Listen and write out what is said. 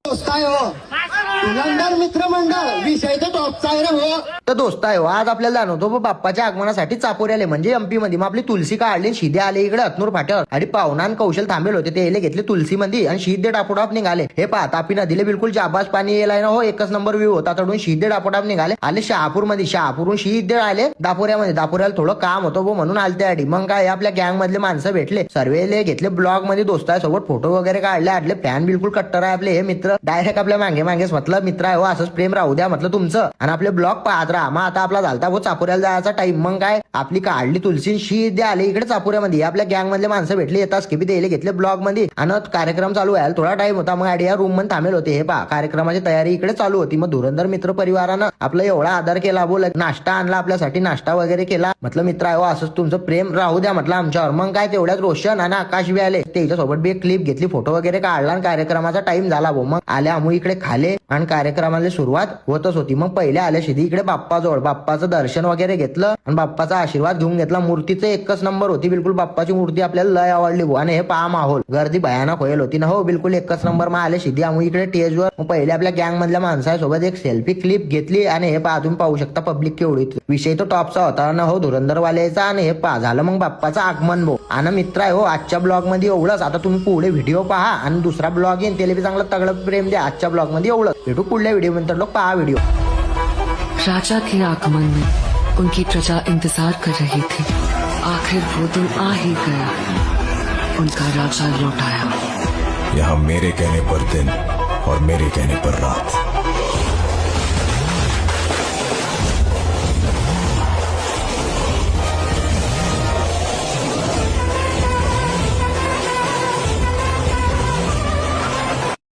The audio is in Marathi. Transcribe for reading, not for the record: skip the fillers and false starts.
दोस्त आहे हो लंडन मित्रमंडळ विषय तर टॉपचा आहे रे हो. तर दोस्त आहे हो, आज आपल्याला जाणवतो बाप्पाच्या आगमनासाठी चापोरी आले म्हणजे एमपी मध्ये. मग आपली तुलसी काढली, शिदे आले इकडे अतनूर फाट्यावर आणि पावनान कौशल थांबेल होते ते यायला घेतले तुलसी मध्ये आणि शिदे डापोडाप निघाले. हे पहा तापी नदीला बिलकुल जाबाज पाणी यायला ना हो, एकच नंबर व्ह्यू होता. तडून शिदे डापोडाप निघाले आले शहापूर मध्ये, शहापूरहून शिदे आले दापोऱ्यामध्ये. दापोऱ्याला थोडं काम होतं वो म्हणून आलते आधी. मग काय आपल्या गँग मधले माणसं भेटले, सर्वेले घेतले ब्लॉग मध्ये, दोस्तासोबत फोटो वगैरे काढले. आडले फॅन बिलकुल कट्टर आहे आपले हे मित्र. डायरेक्ट आपल्या मागे मागेच म्हटलं मित्र आहे हो, असंच प्रेम राहू द्या म्हटलं तुमचं आणि आपले ब्लॉग पाहत राहा. मग आता आपला झालता वो चापोऱ्याला जायचा टाइम. मग काय आपली काढली तुलसी शिदे आले इकडे चापोऱ्यामध्ये. आपल्या गँग मधले माणसं भेटली, येतात स्किपी द्यायला घेतले ब्लॉग मध्ये आणि कार्यक्रम चालू व्हायला थोडा टाइम होता. मग आडी या रूम मध्ये थांबेल होते. हे पहा कार्यक्रमाची तयारी इकडे चालू होती. मग धुरंधर मित्र परिवारानं आपला एवढा आदर केला, बोल नाश्ता आणला आपल्यासाठी, नाश्ता वगैरे केला. म्हटलं मित्र आहे हो, असंच तुमचं प्रेम राहू द्या म्हटलं आमच्यावर. मग काय तेवढ्याच रोशन आणि आकाश बी आले, त्याच्यासोबत बी एक क्लिप घेतली, फोटो वगैरे काढला आणि कार्यक्रमाचा टाइम झाला भाऊ. मग आले आम्ही इकडे खाले आणि कार्यक्रमाला सुरुवात होतच होती. मग पहिले आले शिदी इकडे बाप्पाजवळ, बाप्पाचं दर्शन वगैरे घेतलं आणि बाप्पाचा आशीर्वाद घेऊन घेतला. मूर्तीचं एकच नंबर होती बिलकुल, बाप्पाची मूर्ती आपल्याला लय आवडली भाऊ. आणि हे पहा माहोल, गर्दी भयानक होईल होती ना हो, बिलकुल एकच नंबर. मग आले शिदी आम्ही इकडे स्टेजवर. मग पहिले आपल्या गँग मधल्या माणसासोबत एक सेल्फी क्लिप घेतली आणि हे पहा तुम्ही पाहू शकता पब्लिक केवढी. विषय तो टॉपचा होता ना हो धुरंधरवाल्याचा. आणि हे पहा झालं मग बाप्पाचं आगमन भाऊ. आणि मित्र आहे हो आजच्या ब्लॉग मध्ये एवढंच. आता तुम्ही पुढे व्हिडिओ पहा आणि दुसरा ब्लॉग येईल त्याला बी चांगलं तगडं प्रेम द्या. आजच्या ब्लॉग मध्ये एवढं, भेटू पुढल्या व्हिडिओ मध्ये. लोक पहा व्हिडिओ. राजा के आगमन में उनकी प्रजा इंतजार कर रही थी. आखिर वो दिन आ ही गया, उनका राजा लौट आया. यहाँ मेरे कहने पर दिन और मेरे कहने पर रात.